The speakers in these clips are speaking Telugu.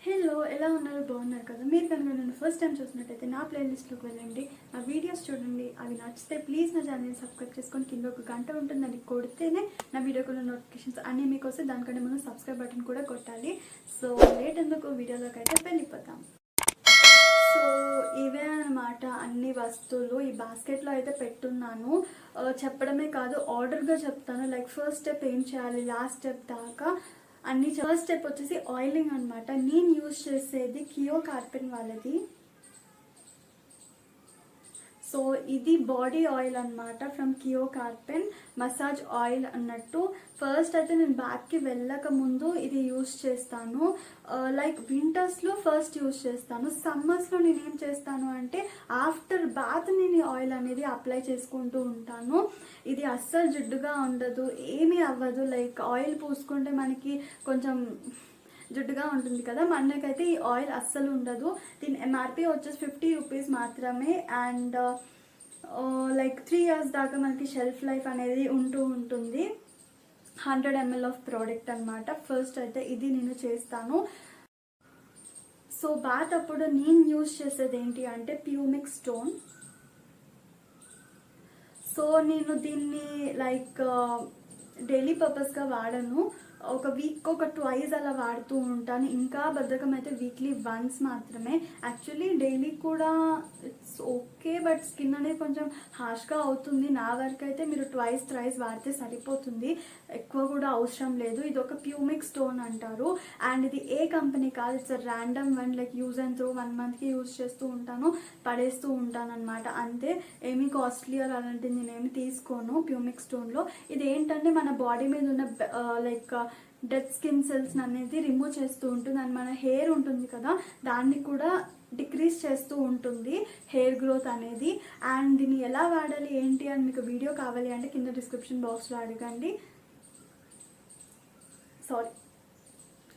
హలో, ఎలా ఉన్నారు? బాగున్నారు కదా? మీరు కనుక నన్ను ఫస్ట్ టైం చూసినట్టయితే నా ప్లేలిస్ట్లోకి వెళ్ళండి, నా వీడియోస్ చూడండి. అవి నచ్చితే ప్లీజ్ నా ఛానల్ని సబ్స్క్రైబ్ చేసుకొని కింద ఒక గంట ఉంటుంది, అది కొడితేనే నా వీడియోకున్న నోటిఫికేషన్స్ అన్నీ మీకు వస్తే. దానికంటే ముందు సబ్స్క్రైబ్ బటన్ కూడా కొట్టాలి. సో లేట్ ఎందుకు, వీడియోలోకి అయితే వెళ్ళిపోతాం. సో ఇవే అనమాట అన్ని వస్తువులు ఈ బాస్కెట్లో అయితే పెట్టున్నాను. చెప్పడమే కాదు, ఆర్డర్గా చెప్తాను. లైక్ ఫస్ట్ స్టెప్ ఏం చేయాలి, లాస్ట్ స్టెప్ దాకా అన్ని. ఫస్ట్ స్టెప్ వచ్చేసి ఆయిలింగ్ అనమాట. నేను యూజ్ చేసేది కియో కార్పెన్ వాళ్ళది. సో ఇది బాడీ ఆయిల్ అనమాట, ఫ్రమ్ కియో కార్పెన్ మసాజ్ ఆయిల్ అన్నట్టు. ఫస్ట్ అయితే నేను బ్యాక్కి వెళ్ళక ముందు ఇది యూజ్ చేస్తాను. లైక్ వింటర్స్లో ఫస్ట్ యూజ్ చేస్తాను. సమ్మర్స్లో నేను ఏం చేస్తాను అంటే ఆఫ్టర్ బాత్ నేను ఈ ఆయిల్ అనేది అప్లై చేసుకుంటూ ఉంటాను. ఇది అస్సలు జిడ్డుగా ఉండదు, ఏమీ అవ్వదు. లైక్ ఆయిల్ పూసుకుంటే మనకి కొంచెం జుట్టుగా ఉంటుంది కదా, మనకైతే ఈ ఆయిల్ అస్సలు ఉండదు. దీని ఎంఆర్పి వచ్చేసి 50 రూపీస్ మాత్రమే. అండ్ లైక్ 3 years దాకా మనకి షెల్ఫ్ లైఫ్ అనేది ఉంటుంది. 100 ml ఆఫ్ ప్రోడక్ట్ అనమాట. ఫస్ట్ అయితే ఇది నేను చేస్తాను. సో బాత్ అప్పుడు నేను యూజ్ చేసేది ఏంటి అంటే ప్యూమిక్ స్టోన్. సో నేను దీన్ని లైక్ డైలీ పర్పస్గా వాడను, ఒక వీక్ ఒక 2 అలా వాడుతూ ఉంటాను. ఇంకా బద్ధకం అయితే వీక్లీ వన్స్ మాత్రమే. యాక్చువల్లీ డైలీ కూడా ఇట్స్ ఓకే, బట్ స్కిన్ అనేది కొంచెం హార్ష్గా అవుతుంది. నా వరకు అయితే మీరు 2-3 వాడితే సరిపోతుంది, ఎక్కువ కూడా అవసరం లేదు. ఇది ఒక ప్యూమిక్ స్టోన్ అంటారు. అండ్ ఇది ఏ కంపెనీ కాదు, it's random one. Like use and throw 1 monthకి యూజ్ చేస్తూ ఉంటాను, పడేస్తూ ఉంటాను అనమాట. అంతే, ఏమీ కాస్ట్లీ అలాంటిది నేనేమి తీసుకోను ప్యూమిక్ స్టోన్లో. ఇది ఏంటంటే మన బాడీ మీద ఉన్న లైక్ డెడ్ స్కిన్ సెల్స్ అనేది రిమూవ్ చేస్తూ ఉంటుంది. అండ్ మన హెయిర్ ఉంటుంది కదా, దాన్ని కూడా డిక్రీజ్ చేస్తూ ఉంటుంది, హెయిర్ గ్రోత్ అనేది. అండ్ దీన్ని ఎలా వాడాలి ఏంటి అని మీకు వీడియో కావాలి అంటే కింద డిస్క్రిప్షన్ బాక్స్లో అడగండి,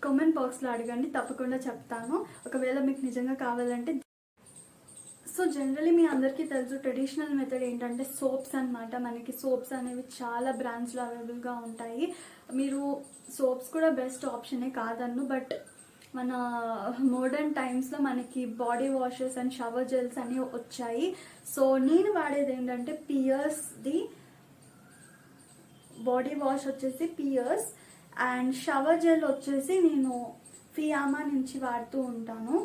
కామెంట్ బాక్స్లో అడగండి, తప్పకుండా చెప్తాను ఒకవేళ మీకు నిజంగా కావాలంటే. సో జనరలీ మీ అందరికీ తెలుసు, ట్రెడిషనల్ మెథడ్ ఏంటంటే సోప్స్ అనమాట. మనకి సోప్స్ అనేవి చాలా బ్రాండ్స్లో అవైలబుల్గా ఉంటాయి. మీరు సోప్స్ కూడా బెస్ట్ ఆప్షనే కాదన్ను, బట్ మన మోడర్న్ టైమ్స్లో మనకి body washes and shower gels అన్నీ వచ్చాయి. సో నేను వాడేది ఏంటంటే పియర్స్ది బాడీ వాష్ వచ్చేసి పియర్స్, అండ్ షవర్ జెల్ వచ్చేసి నేను ఫియామా నుంచి వాడుతూ ఉంటాను.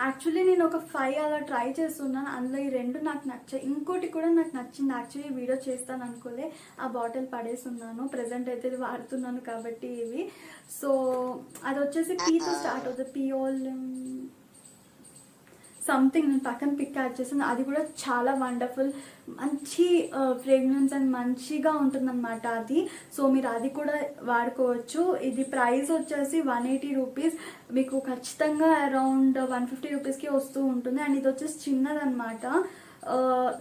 యాక్చువల్లీ నేను ఒక 5 అలా ట్రై చేస్తున్నాను, అందులో ఈ 2 నాకు నచ్చాయి. ఇంకోటి కూడా నాకు నచ్చింది, యాక్చువల్లీ వీడియో చేస్తాను అనుకోలే, ఆ బాటిల్ పడేస్తున్నాను. ప్రజెంట్ అయితే ఇది వాడుతున్నాను కాబట్టి ఇవి. సో అది వచ్చేసి పీతో స్టార్ట్ అవుతుంది, పియోల్ సంథింగ్. నేను పక్కన పిక్ యాడ్ చేసాను, అది కూడా చాలా వండర్ఫుల్, మంచి ఫ్రేగ్రెన్స్ అండ్ మంచిగా ఉంటుందన్నమాట అది. సో మీరు అది కూడా వాడుకోవచ్చు. ఇది ప్రైస్ వచ్చేసి 180 రూపీస్, మీకు ఖచ్చితంగా అరౌండ్ 150 రూపీస్కి వస్తూ ఉంటుంది. అండ్ ఇది వచ్చేసి చిన్నదన్నమాట,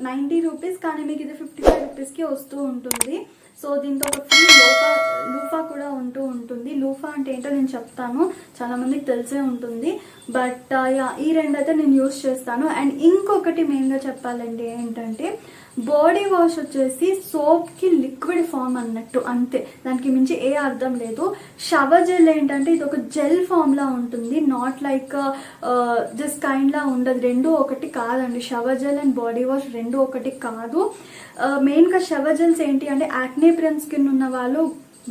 90 రూపీస్, కానీ మీకు ఇది 55 రూపీస్కి వస్తూ ఉంటుంది. సో దీంతో ఒక ఫ్రీ లూఫా కూడా ఉంటుంది. లూఫా అంటే ఏంటో నేను చెప్తాను, చాలా మందికి తెలిసే ఉంటుంది, బట్ ఈ 2 అయితే నేను యూజ్ చేస్తాను. అండ్ ఇంకొకటి మెయిన్గా చెప్పాలంటే ఏంటంటే బాడీ వాష్ వచ్చేసి సోప్కి లిక్విడ్ ఫామ్ అన్నట్టు, అంతే, దానికి మించి ఏ అర్థం లేదు. షవర్ జెల్ ఏంటంటే ఇది ఒక జెల్ ఫామ్లా ఉంటుంది, నాట్ లైక్ జస్ట్ కైండ్లా ఉండదు. 2 ఒకటి కాదండి, shower gel and body wash 2 ఒకటి కాదు. మెయిన్గా షవర్ జెల్స్ ఏంటి అంటే యాక్నే ప్రోన్ స్కిన్ ఉన్న వాళ్ళు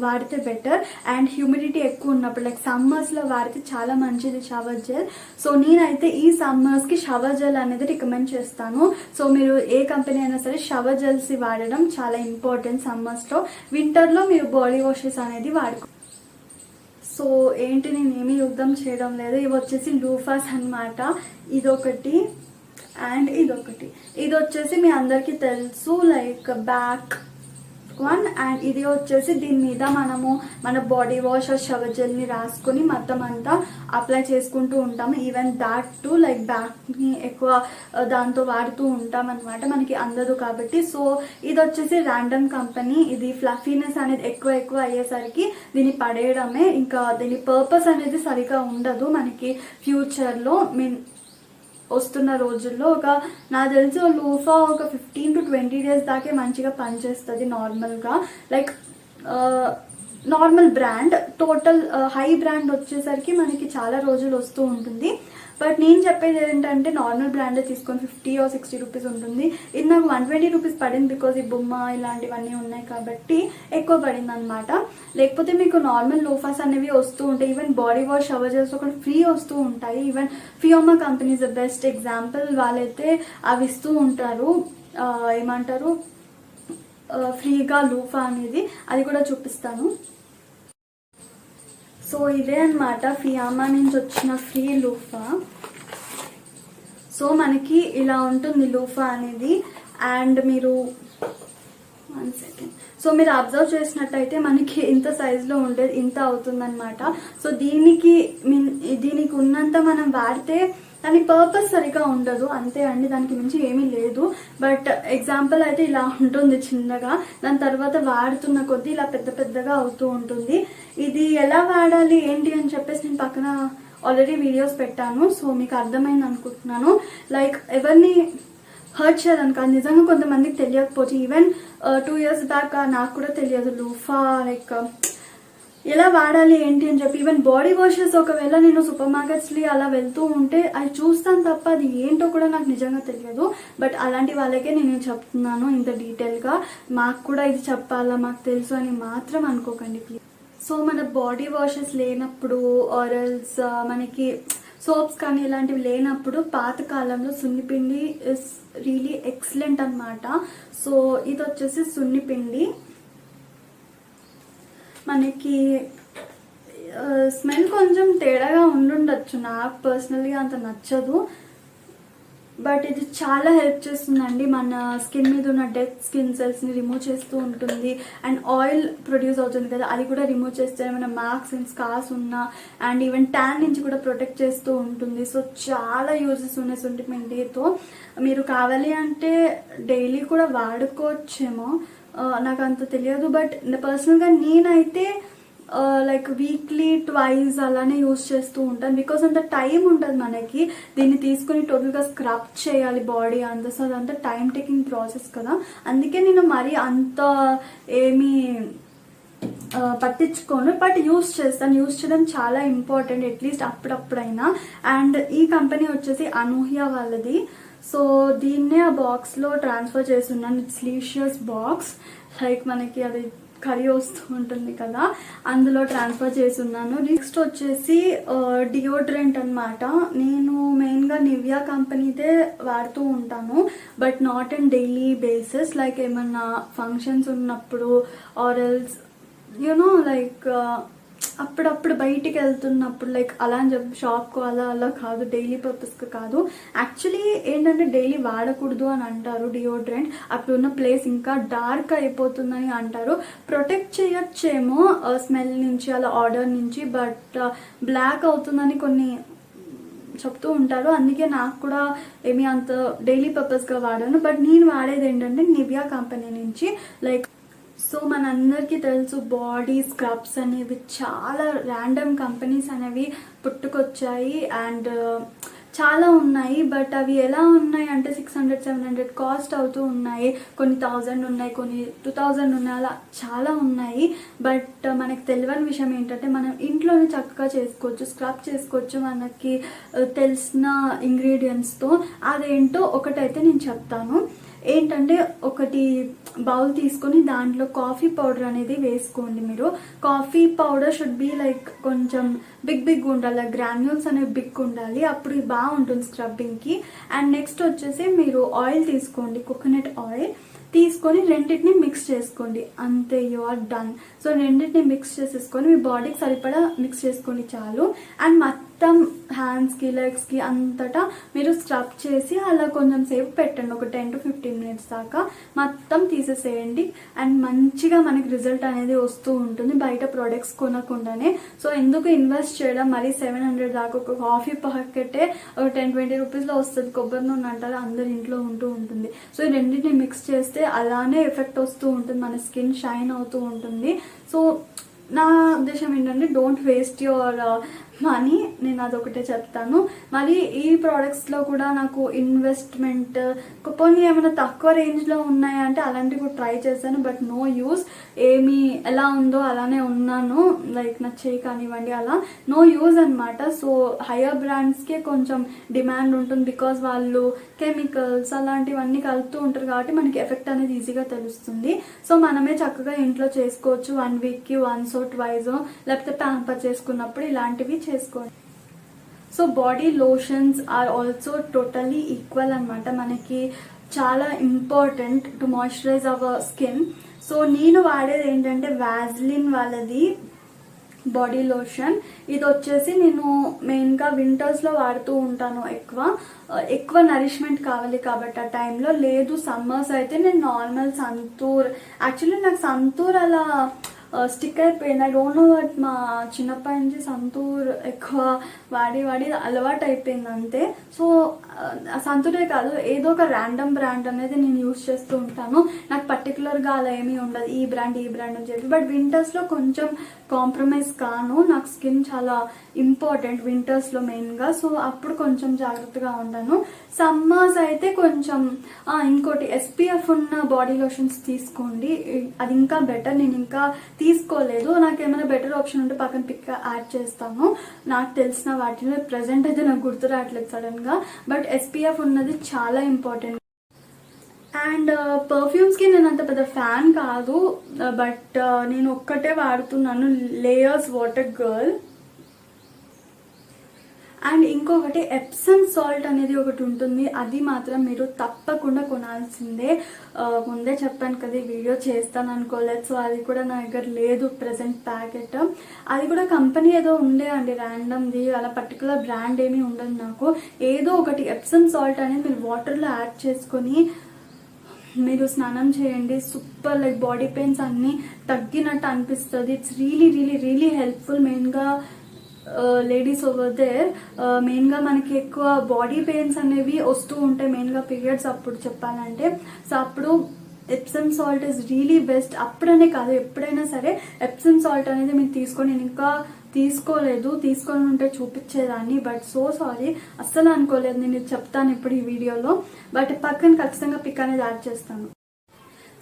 వాడితే బెటర్, అండ్ హ్యూమిడిటీ ఎక్కువ ఉన్నప్పుడు లైక్ సమ్మర్స్లో వాడితే చాలా మంచిది షవర్ జెల్. సో నేనైతే ఈ సమ్మర్స్కి షవర్ జెల్ అనేది రికమెండ్ చేస్తాను. సో మీరు ఏ కంపెనీ అయినా సరే షవర్ జెల్స్ వాడడం చాలా ఇంపార్టెంట్ సమ్మర్స్లో. వింటర్లో మీరు బాడీ వాషెస్ అనేది వాడుకో. సో ఏంటి, నేనేమీ యుద్ధం చేయడం లేదు. ఇవి వచ్చేసి లూఫాస్ అనమాట, ఇదొకటి అండ్ ఇదొకటి. ఇది వచ్చేసి మీ అందరికీ తెలుసు, లైక్ బ్యాక్ వన్. అండ్ ఇది వచ్చేసి దీని మీద మనము మన బాడీ వాష్ షవర్ జెల్ని రాసుకొని మొత్తం అంతా అప్లై చేసుకుంటూ ఉంటాము. ఈవెన్ దాట్ టు లైక్ బ్యాక్ని ఎక్కువ దాంతో వాడుతూ ఉంటాం అనమాట, మనకి అందదు కాబట్టి. సో ఇది వచ్చేసి ర్యాండమ్ కంపెనీ. ఇది ఫ్లఫీనెస్ అనేది ఎక్కువ అయ్యేసరికి దీన్ని పడేయడమే, ఇంకా దీని పర్పస్ అనేది సరిగా ఉండదు మనకి ఫ్యూచర్లో. వస్తున్న రోజుల్లో నాకు తెలిసి లూఫా ఒక 15 to 20 days దాకే మంచిగా పనిచేస్తుంది నార్మల్గా. Like normal brand. Total high brand వచ్చేసరికి మనకి చాలా రోజులు వస్తూ ఉంటుంది. బట్ నేను చెప్పేది ఏంటంటే నార్మల్ బ్రాండే తీసుకొని 50 or 60 రూపీస్ ఉంటుంది. ఇది నాకు 120 రూపీస్ పడింది, బికాజ్ ఈ బొమ్మ ఇలాంటివన్నీ ఉన్నాయి కాబట్టి ఎక్కువ పడింది అనమాట. లేకపోతే మీకు నార్మల్ లోఫాస్ అనేవి వస్తూ ఉంటాయి. Even body wash, shower gels కూడా ఫ్రీ వస్తూ ఉంటాయి. ఈవెన్ ఫియోమా company is the best example. వాళ్ళైతే అవి ఇస్తూ ఉంటారు, ఏమంటారు, ఫ్రీగా లూఫా అనేది. అది కూడా చూపిస్తాను. సో ఇదే అనమాట ఫియామా నుంచి వచ్చిన ఫ్రీ లూఫా. సో మనకి ఇలా ఉంటుంది లూఫా అనేది. అండ్ మీరు 1 second. సో మీరు అబ్జర్వ్ చేసినట్టయితే మనకి ఇంత సైజులో ఉండేది ఇంత అవుతుందన్నమాట. సో దీనికి ఉన్నంత మనం వాడితే దాని పర్పస్ సరిగా ఉండదు, అంతే అండి, దానికి మించి ఏమీ లేదు. బట్ ఎగ్జాంపుల్ అయితే ఇలా ఉంటుంది చిన్నగా, దాని తర్వాత వాడుతున్న కొద్దీ ఇలా పెద్ద పెద్దగా అవుతూ ఉంటుంది. ఇది ఎలా వాడాలి ఏంటి అని చెప్పేసి నేను పక్కన ఆల్రెడీ వీడియోస్ పెట్టాను. సో మీకు అర్థమైంది అనుకుంటున్నాను. లైక్ ఎవరిని హర్ట్ చేయడానికి కాదు, నిజంగా కొంతమందికి తెలియకపోవచ్చు. ఈవెన్ 2 years బ్యాక్ నాకు కూడా తెలియదు లూఫా లైక్ ఎలా వాడాలి ఏంటి అని చెప్పి. ఈవెన్ బాడీ వాషెస్ ఒకవేళ నేను సూపర్ మార్కెట్స్లో అలా వెళ్తూ ఉంటే అవి చూస్తాను తప్ప అది ఏంటో కూడా నాకు నిజంగా తెలియదు. బట్ అలాంటి వాళ్ళకే నేను చెప్తున్నాను ఇంత డీటెయిల్గా. మాకు కూడా ఇది చెప్పాలా, మాకు తెలుసు అని మాత్రం అనుకోకండి ప్లీజ్. సో మన బాడీ వాషెస్ లేనప్పుడు ఆరల్స్ మనకి సోప్స్ కానీ ఇలాంటివి లేనప్పుడు పాతకాలంలో సున్నిపిండి ఇస్ రియలీ ఎక్సలెంట్ అనమాట. సో ఇది వచ్చేసి సున్నిపిండి. మనకి స్మెల్ కొంచెం తేడాగా ఉండుండొచ్చు, నాకు పర్సనల్గా అంత నచ్చదు. బట్ ఇది చాలా హెల్ప్ చేస్తుందండి. మన స్కిన్ మీద ఉన్న డెడ్ స్కిన్ సెల్స్ని రిమూవ్ చేస్తూ ఉంటుంది. అండ్ ఆయిల్ ప్రొడ్యూస్ అవుతుంది కదా, అది కూడా రిమూవ్ చేస్తే ఏమైనా మార్క్స్ అండ్ స్కార్స్ ఉన్నా అండ్ ఈవెన్ ట్యాన్ నుంచి కూడా ప్రొటెక్ట్ చేస్తూ ఉంటుంది. సో చాలా యూజెస్ ఉన్నాయి సున్నిపిండితో. మీరు కావాలి అంటే డైలీ కూడా వాడుకోవచ్చేమో, నాకు అంత తెలియదు. బట్ పర్సనల్గా నేనైతే లైక్ వీక్లీ 2 అలానే యూజ్ చేస్తూ ఉంటాను. బికాస్ అంత టైం ఉంటుంది మనకి దీన్ని తీసుకుని టోటల్గా స్క్రబ్ చేయాలి బాడీ అంతా. సో అదంతా టైం టేకింగ్ ప్రాసెస్ కదా, అందుకే నేను మరీ అంత ఏమీ పట్టించుకోను. బట్ యూజ్ చేస్తాను. యూజ్ చేయడం చాలా ఇంపార్టెంట్, అట్లీస్ట్ అప్పుడప్పుడైనా. అండ్ ఈ కంపెనీ వచ్చేసి అనూహ్య వాళ్ళది. సో దీన్నే ఆ బాక్స్లో ట్రాన్స్ఫర్ చేస్తున్నాను. ఇట్స్ లీషియస్ బాక్స్, లైక్ మనకి అది కర్రీ వస్తూ ఉంటుంది కదా, అందులో ట్రాన్స్ఫర్ చేస్తున్నాను. నెక్స్ట్ వచ్చేసి డియోడ్రెంట్ అనమాట. నేను మెయిన్గా నివియా కంపెనీదే వాడుతూ ఉంటాను, but not in daily basis. Like ఏమన్నా ఫంక్షన్స్ ఉన్నప్పుడు ఆర్ఎల్స్ యూనో లైక్ అప్పుడప్పుడు బయటికి వెళ్తున్నప్పుడు లైక్ అలా అని చెప్పి షాప్కు అలా కాదు, డైలీ పర్పస్కి కాదు. యాక్చువల్లీ ఏంటంటే డైలీ వాడకూడదు అని అంటారు డియోడ్రెంట్. అప్పుడు ఉన్న ప్లేస్ ఇంకా డార్క్ అయిపోతుందని అంటారు. ప్రొటెక్ట్ చేయొచ్చేమో స్మెల్ నుంచి అలా ఆర్డర్ నుంచి, బట్ బ్లాక్ అవుతుందని కొన్ని చెప్తూ ఉంటారు. అందుకే నాకు కూడా ఏమీ అంత డైలీ పర్పస్గా వాడాను. బట్ నేను వాడేది ఏంటంటే నివియా కంపెనీ నుంచి. లైక్ సో మనందరికీ తెలుసు బాడీ స్క్రబ్స్ అనేవి చాలా ర్యాండమ్ కంపెనీస్ అనేవి పుట్టుకొచ్చాయి అండ్ చాలా ఉన్నాయి. బట్ అవి ఎలా ఉన్నాయి అంటే 600-700 కాస్ట్ అవుతూ ఉన్నాయి. కొన్ని 1000 ఉన్నాయి, కొన్ని 2000 ఉన్నాయి, అలా చాలా ఉన్నాయి. బట్ మనకు తెలియని విషయం ఏంటంటే మనం ఇంట్లోనే చక్కగా చేసుకోవచ్చు, స్క్రబ్ చేసుకోవచ్చు మనకి తెలిసిన ఇంగ్రీడియంట్స్తో. అదేంటో ఒకటైతే నేను చెప్తాను. ఏంటంటే ఒకటి బౌల్ తీసుకొని దాంట్లో కాఫీ పౌడర్ అనేది వేసుకోండి. మీరు coffee powder should be like కొంచెం బిగ్ ఉండాలి, గ్రాన్యూల్స్ అనేవి బిగ్ ఉండాలి, అప్పుడు బాగుంటుంది స్క్రబ్బింగ్కి. అండ్ నెక్స్ట్ వచ్చేసి మీరు ఆయిల్ తీసుకోండి, కోకోనట్ ఆయిల్ తీసుకొని రెండింటిని మిక్స్ చేసుకోండి, అంతే, యు ఆర్ డన్. సో రెండింటిని మిక్స్ చేసేసుకొని మీ బాడీకి సరిపడా మిక్స్ చేసుకోండి చాలు. అండ్ మొత్తం హ్యాండ్స్కి లెగ్స్కి అంతటా మీరు స్క్రబ్ చేసి అలా కొంచెం సేపు పెట్టండి, ఒక 10 to 15 minutes దాకా. మొత్తం తీసేసేయండి అండ్ మంచిగా మనకి రిజల్ట్ అనేది వస్తూ ఉంటుంది బయట ప్రోడక్ట్స్ కొనకుండానే. సో ఎందుకు ఇన్వెస్ట్ చేయడం, మరి 700 దాకా ఒక కాఫీ ప్యాకెటే ఒక 10-20 రూపీస్లో వస్తుంది. కొబ్బరి నూనె అంటారు, అందరి ఇంట్లో ఉంటూ ఉంటుంది. సో ఈ రెండింటిని మిక్స్ చేస్తే అలానే ఎఫెక్ట్ వస్తూ ఉంటుంది, మన స్కిన్ షైన్ అవుతూ ఉంటుంది. సో నా ఉద్దేశం ఏంటంటే డోంట్ వేస్ట్ యువర్ మనీ, నేను అదొకటే చెప్తాను. మరి ఈ ప్రోడక్ట్స్లో కూడా నాకు ఇన్వెస్ట్మెంట్ కొన్ని ఏమైనా తక్కువ రేంజ్లో ఉన్నాయా అంటే అలాంటివి కూడా ట్రై చేశాను, బట్ నో యూస్. ఏమి ఎలా ఉందో అలానే ఉన్నాను, లైక్ నా చేయి కానివ్వండి అలా నో యూజ్ అనమాట. సో హయ్యర్ బ్రాండ్స్కే కొంచెం డిమాండ్ ఉంటుంది, బికాజ్ వాళ్ళు కెమికల్స్ అలాంటివన్నీ కలుపుతూ ఉంటారు కాబట్టి మనకి ఎఫెక్ట్ అనేది ఈజీగా తెలుస్తుంది. సో మనమే చక్కగా ఇంట్లో చేసుకోవచ్చు, 1 వీక్కి వన్స్ ట్వైజ్, లేకపోతే ప్యాంపర్ చేసుకున్నప్పుడు ఇలాంటివి చేసుకోండి. So body lotions are also totally equal అనమాట. మనకి చాలా important to moisturise our skin. So నేను వాడేది ఏంటంటే వాజ్లిన్ వాళ్ళది బాడీ లోషన్. ఇది వచ్చేసి నేను మెయిన్గా వింటర్స్లో వాడుతూ ఉంటాను. ఎక్కువ నరిష్మెంట్ కావాలి కాబట్టి ఆ టైంలో. లేదు సమ్మర్స్ అయితే నేను నార్మల్ సంతూర్, యాక్చువల్లీ నాకు సంతూర్ అలా స్టిక్ అయిపోయింది. ఐ డోంట్ నో బట్ మా చిన్నప్పటి నుంచి సంతూర్ ఎక్కువ వాడి అలవాటు అయిపోయింది అంతే. సో సంతూరే కాదు, ఏదో ఒక ర్యాండమ్ బ్రాండ్ అనేది నేను యూజ్ చేస్తూ ఉంటాను. నాకు పర్టికులర్గా అలా ఏమీ ఉండదు ఈ బ్రాండ్ అని చెప్పి. బట్ వింటర్స్లో కొంచెం కాంప్రమైజ్ కాను, నాకు స్కిన్ చాలా ఇంపార్టెంట్ వింటర్స్లో మెయిన్గా. సో అప్పుడు కొంచెం జాగ్రత్తగా ఉంటాను. సమ్మర్స్ అయితే కొంచెం ఇంకోటి SPF ఉన్న బాడీ లోషన్స్ తీసుకోండి, అది ఇంకా బెటర్. నేను ఇంకా తీసుకోలేదు, నాకు ఏమైనా బెటర్ ఆప్షన్ ఉంటే పక్కన పిక్ యాడ్ చేస్తాను. నాకు తెలిసిన వాటిలో ప్రెసెంట్ అయితే నాకు గుర్తు రావట్లేదు సడన్గా, బట్ SPF ఉన్నది చాలా ఇంపార్టెంట్. అండ్ పర్ఫ్యూమ్స్కి నేను అంత పెద్ద ఫ్యాన్ కాదు, బట్ నేను ఒక్కటే వాడుతున్నాను, లేయర్స్ వాటర్ గర్ల్. అండ్ ఇంకొకటి ఎప్సమ్ సాల్ట్ అనేది ఒకటి ఉంటుంది, అది మాత్రం మీరు తప్పకుండా కొనాల్సిందే. ముందే చెప్పాను కదా ఈ వీడియో చేస్తాను అనుకోలేదు, సో అది కూడా నా దగ్గర లేదు ప్రెసెంట్ ప్యాకెట్. అది కూడా కంపెనీ ఏదో ఉండే అండి ర్యాండమ్ది, అలా పర్టికులర్ బ్రాండ్ ఏమీ ఉండదు నాకు. ఏదో ఒకటి ఎప్సమ్ సాల్ట్ అనేది మీరు వాటర్లో యాడ్ చేసుకొని మీరు స్నానం చేయండి, సూపర్, లైక్ బాడీ పెయిన్స్ అన్నీ తగ్గినట్టు అనిపిస్తుంది. It's really helpful. మెయిన్గా లేడీస్ ఓవర్ దేర్, మెయిన్గా మనకి ఎక్కువ బాడీ పెయిన్స్ అనేవి వస్తూ ఉంటాయి, మెయిన్గా పీరియడ్స్ అప్పుడు చెప్పాలంటే. సో అప్పుడు Epsom salt is really best. అప్పుడనే కాదు ఎప్పుడైనా సరే ఎప్సమ్ సాల్ట్ అనేది మీరు తీసుకొని, నేను ఇంకా తీసుకొని ఉంటే చూపించేదాన్ని, బట్ సో సారీ, అస్సలు అనుకోలేదు. నేను ఇది చెప్తాను ఇప్పుడు ఈ వీడియోలో, బట్ పక్కన ఖచ్చితంగా పిక్ అనేది యాడ్ చేస్తాను.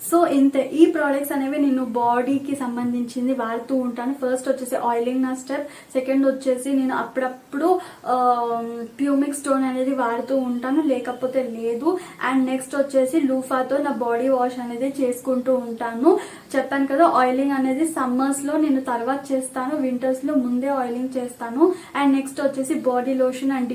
సో ఇంతే, ఈ ప్రోడక్ట్స్ అనేవి నేను బాడీకి సంబంధించింది వాడుతూ ఉంటాను. ఫస్ట్ వచ్చేసి ఆయిలింగ్ నా స్టెప్, సెకండ్ వచ్చేసి నేను అప్పుడప్పుడు ప్యూమిక్ స్టోన్ అనేది వాడుతూ ఉంటాను, లేకపోతే లేదు. అండ్ నెక్స్ట్ వచ్చేసి లూఫాతో నా బాడీ వాష్ అనేది చేసుకుంటూ ఉంటాను. చెప్పాను కదా ఆయిలింగ్ అనేది సమ్మర్స్లో నేను తర్వాత చేస్తాను, వింటర్స్లో ముందే ఆయిలింగ్ చేస్తాను. అండ్ నెక్స్ట్ వచ్చేసి బాడీ లోషన్ అండ్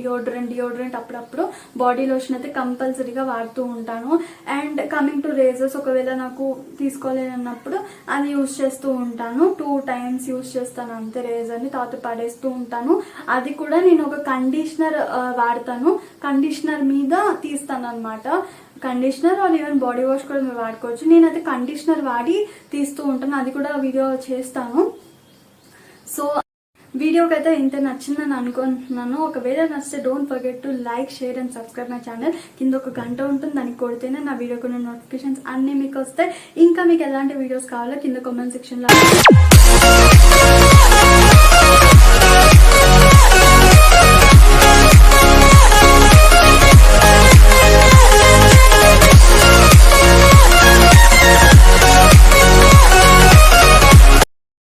డియోడ్రెంట్ అప్పుడప్పుడు బాడీ లోషన్ అయితే కంపల్సరీగా వాడుతూ ఉంటాను. అండ్ కమింగ్ టు రేజర్స్, ఒకవేళ నాకు తీసుకోలేనప్పుడు అది యూజ్ చేస్తూ ఉంటాను. 2 times యూజ్ చేస్తాను అంతే రేజర్ని, తర్వాత పడేస్తూ ఉంటాను. అది కూడా నేను ఒక కండిషనర్ వాడతాను, కండిషనర్ మీద తీస్తాను అనమాట. Conditioner or even body wash కూడా మీరు వాడుకోవచ్చు. నేనైతే కండిషనర్ వాడి తీస్తూ ఉంటాను, అది కూడా వీడియో చేస్తాను. సో వీడియోకి అయితే ఇంత నచ్చిందని అనుకుంటున్నాను. ఒకవేళ నచ్చితే don't forget to like, share and subscribe my channel. కింద ఒక గంట ఉంటుంది, దానికి కొడితేనే నా వీడియోకి నోటిఫికేషన్స్ అన్నీ మీకు వస్తాయి. ఇంకా మీకు ఎలాంటి వీడియోస్ కావాలో కింద కామెంట్ సెక్షన్లో